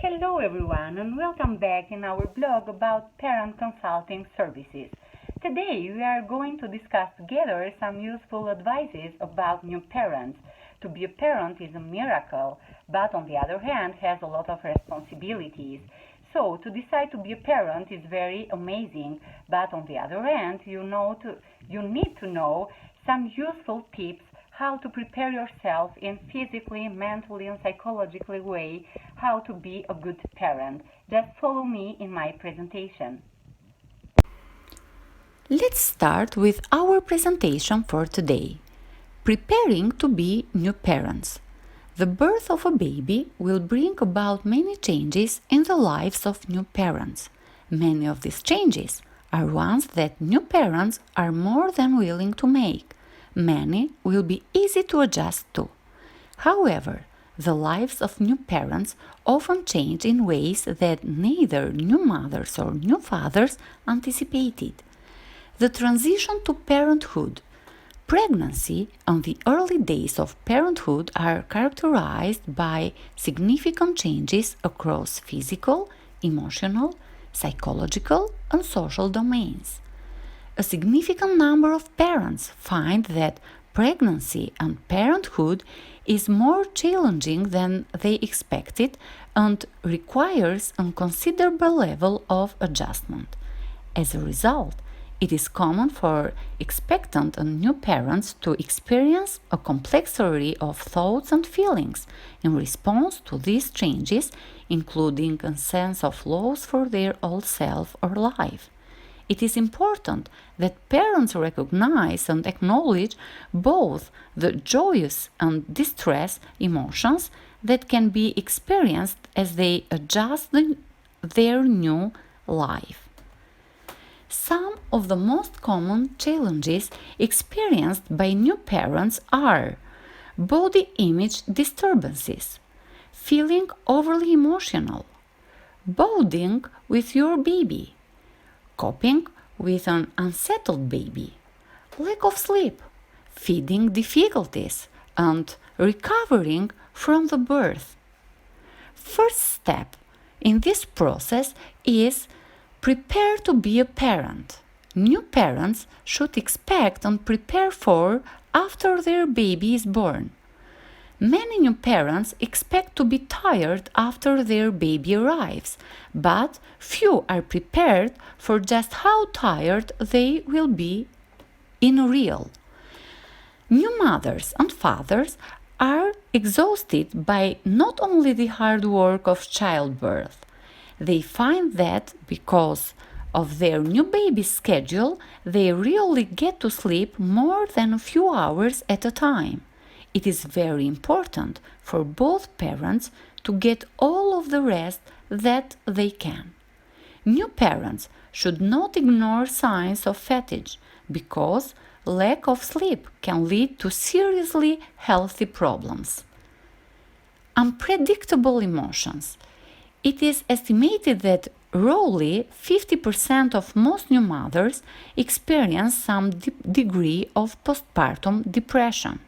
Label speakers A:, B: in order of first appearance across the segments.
A: Hello everyone and welcome back in our blog about parent consulting services. Today we are going to discuss together some useful advices about new parents. To be a parent is a miracle, but on the other hand has a lot of responsibilities. So to decide to be a parent is very amazing, but on the other hand you need to know some useful tips how to prepare yourself in physically, mentally, and psychologically way, how to be a good parent. Just follow me in my presentation.
B: Let's start with our presentation for today. Preparing to be new parents. The birth of a baby will bring about many changes in the lives of new parents. Many of these changes are ones that new parents are more than willing to make. Many will be easy to adjust to. However, the lives of new parents often change in ways that neither new mothers or new fathers anticipated. The transition to parenthood. Pregnancy and the early days of parenthood are characterized by significant changes across physical, emotional, psychological, and social domains. A significant number of parents find that pregnancy and parenthood is more challenging than they expected and requires a considerable level of adjustment. As a result, it is common for expectant and new parents to experience a complex array of thoughts and feelings in response to these changes, including a sense of loss for their old self or life. It is important that parents recognize and acknowledge both the joyous and distress emotions that can be experienced as they adjust their new life. Some of the most common challenges experienced by new parents are body image disturbances, feeling overly emotional, bonding with your baby, coping with an unsettled baby, lack of sleep, feeding difficulties, and recovering from the birth. First step in this process is prepare to be a parent. New parents should expect and prepare for after their baby is born. Many new parents expect to be tired after their baby arrives, but few are prepared for just how tired they will be in real. New mothers and fathers are exhausted by not only the hard work of childbirth. They find that because of their new baby's schedule, they rarely get to sleep more than a few hours at a time. It is very important for both parents to get all of the rest that they can. New parents should not ignore signs of fatigue because lack of sleep can lead to seriously health problems. Unpredictable emotions. It is estimated that roughly 50% of most new mothers experience some degree of postpartum depression.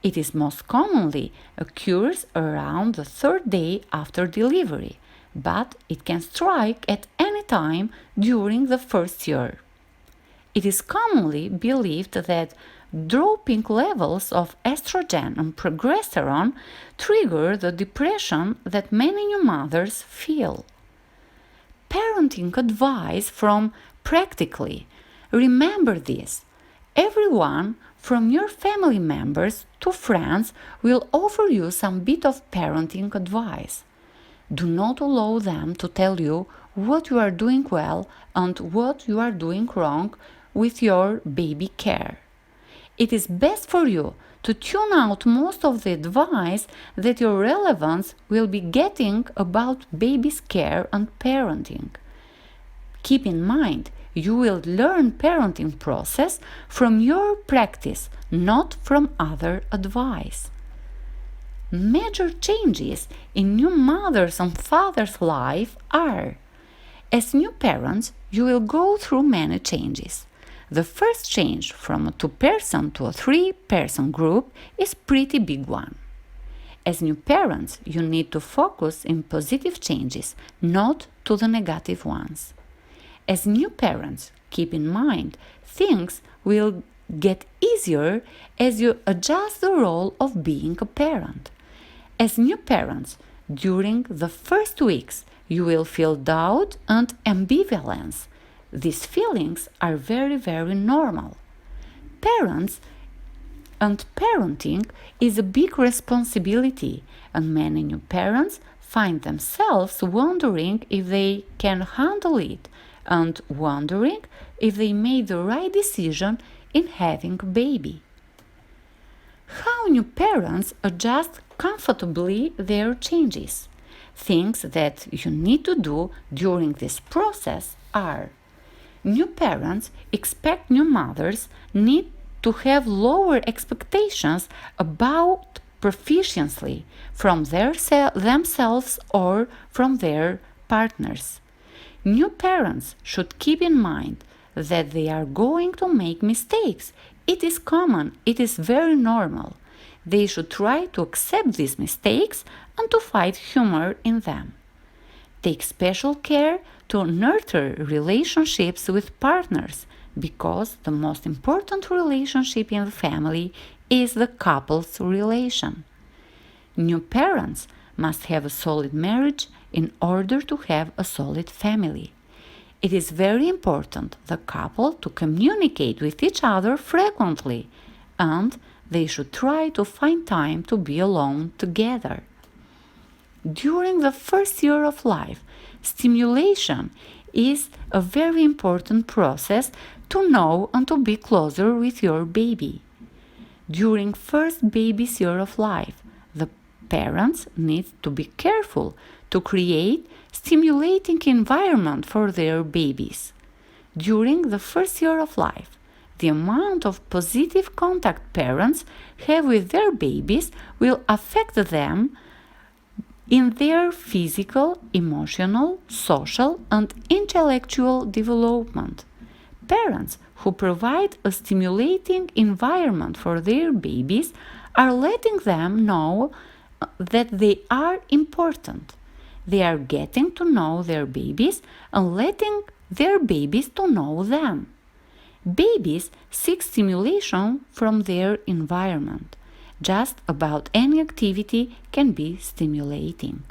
B: It is most commonly occurs around the third day after delivery, but it can strike at any time during the first year. It is commonly believed that dropping levels of estrogen and progesterone trigger the depression that many new mothers feel. Parenting advice from Practically. Remember this. Everyone from your family members to friends will offer you some bit of parenting advice. Do not allow them to tell you what you are doing well and what you are doing wrong with your baby care. It is best for you to tune out most of the advice that your relatives will be getting about baby's care and parenting. Keep in mind, you will learn parenting process from your practice, not from other advice. Major changes in new mothers and fathers' life are: as new parents, you will go through many changes. The first change from a 2-person to a 3-person group is pretty big one. As new parents, you need to focus on positive changes, not to the negative ones. As new parents, keep in mind, things will get easier as you adjust the role of being a parent. As new parents, during the first weeks, you will feel doubt and ambivalence. These feelings are very, very normal. Parents and parenting is a big responsibility, and many new parents find themselves wondering if they can handle it and wondering if they made the right decision in having a baby. How new parents adjust comfortably their changes. Things that you need to do during this process are: new parents expect new mothers need to have lower expectations about proficiency from themselves or from their partners. New parents should keep in mind that they are going to make mistakes. It is common, it is very normal. They should try to accept these mistakes and to find humor in them. Take special care to nurture relationships with partners, because the most important relationship in the family is the couple's relation. New parents must have a solid marriage in order to have a solid family. It is very important the couple to communicate with each other frequently, and they should try to find time to be alone together. During the first year of life, stimulation is a very important process to know and to be closer with your baby. During first baby's year of life, the parents need to be careful to create stimulating environment for their babies. During the first year of life, the amount of positive contact parents have with their babies will affect them in their physical, emotional, social, and intellectual development. Parents who provide a stimulating environment for their babies are letting them know that they are important. They are getting to know their babies and letting their babies to know them. Babies seek stimulation from their environment. Just about any activity can be stimulating.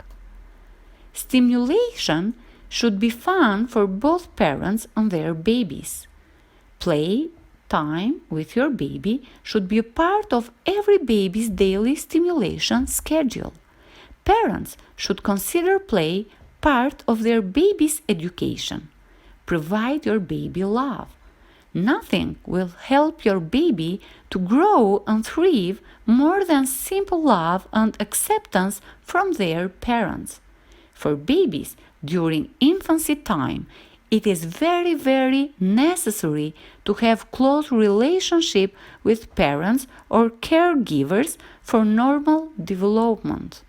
B: Stimulation should be fun for both parents and their babies. Play time with your baby should be a part of every baby's daily stimulation schedule. Parents should consider play part of their baby's education. Provide your baby love. Nothing will help your baby to grow and thrive more than simple love and acceptance from their parents. For babies during infancy time, it is very, very necessary to have close relationship with parents or caregivers for normal development.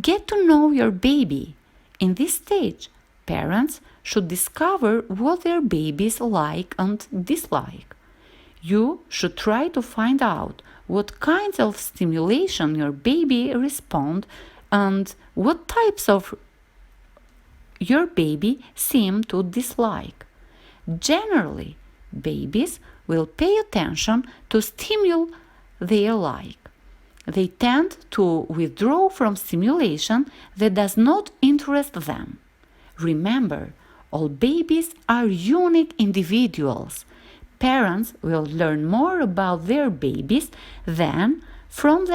B: Get to know your baby. In this stage, parents should discover what their babies like and dislike. You should try to find out what kinds of stimulation your baby responds and what types of your baby seem to dislike. Generally, babies will pay attention to stimuli they like. They tend to withdraw from stimulation that does not interest them. Remember, all babies are unique individuals. Parents will learn more about their babies than from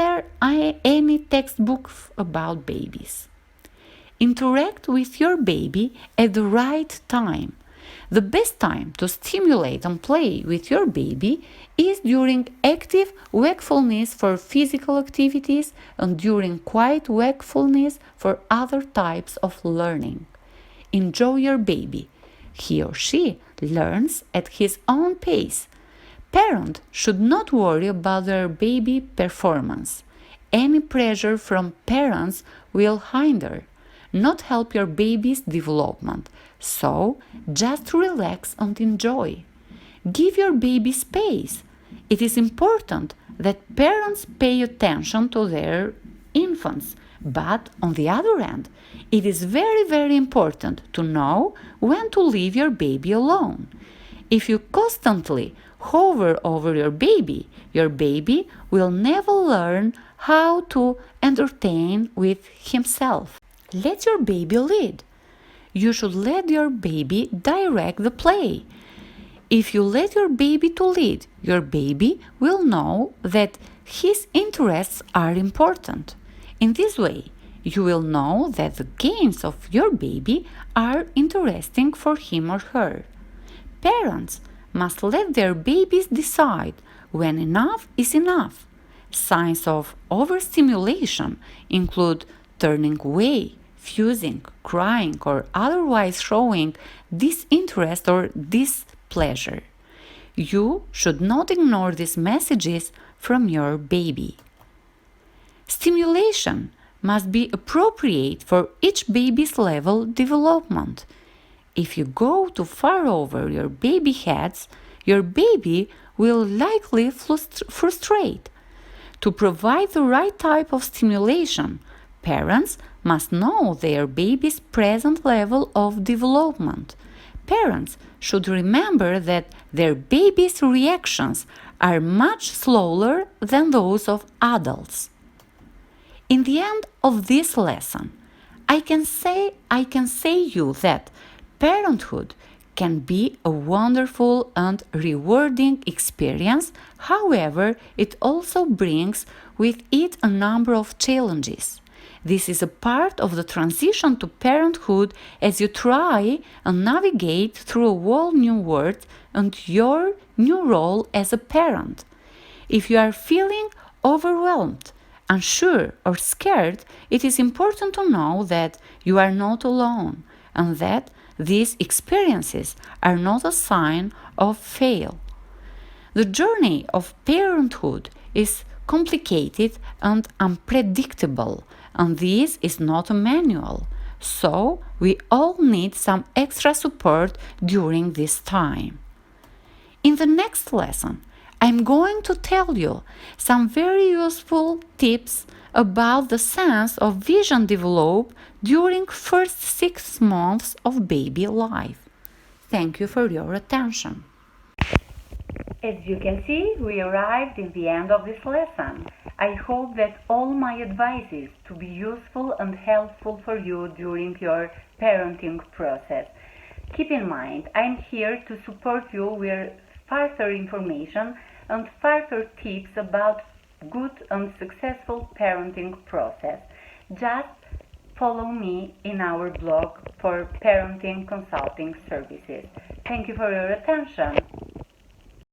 B: any textbook about babies. Interact with your baby at the right time. The best time to stimulate and play with your baby is during active wakefulness for physical activities and during quiet wakefulness for other types of learning. Enjoy your baby. He or she learns at his own pace. Parents should not worry about their baby performance. Any pressure from parents will hinder, not help your baby's development. So, just relax and enjoy. Give your baby space. It is important that parents pay attention to their infants, but on the other hand, it is very, very important to know when to leave your baby alone. If you constantly hover over your baby will never learn how to entertain with himself. Let your baby lead. You should let your baby direct the play. If you let your baby to lead, your baby will know that his interests are important. In this way, you will know that the games of your baby are interesting for him or her. Parents must let their babies decide when enough is enough. Signs of overstimulation include turning away, fusing, crying, or otherwise showing disinterest or displeasure. You should not ignore these messages from your baby. Stimulation must be appropriate for each baby's level development. If you go too far over your baby heads, your baby will likely frustrate. To provide the right type of stimulation, parents must know their baby's present level of development. Parents should remember that their baby's reactions are much slower than those of adults. In the end of this lesson, I can say you that parenthood can be a wonderful and rewarding experience. However, it also brings with it a number of challenges. This is a part of the transition to parenthood as you try and navigate through a whole new world and your new role as a parent. If you are feeling overwhelmed, unsure, or scared, it is important to know that you are not alone and that these experiences are not a sign of fail. The journey of parenthood is complicated and unpredictable, and this is not a manual. So we all need some extra support during this time. In the next lesson, I'm going to tell you some very useful tips about the sense of vision developed during first 6 months of baby life. Thank you for your attention.
A: As you can see, we arrived in the end of this lesson. I hope that all my advices to be useful and helpful for you during your parenting process. Keep in mind, I'm here to support you with further information and further tips about good and successful parenting process. Just follow me in our blog for parenting consulting services. Thank you for your attention.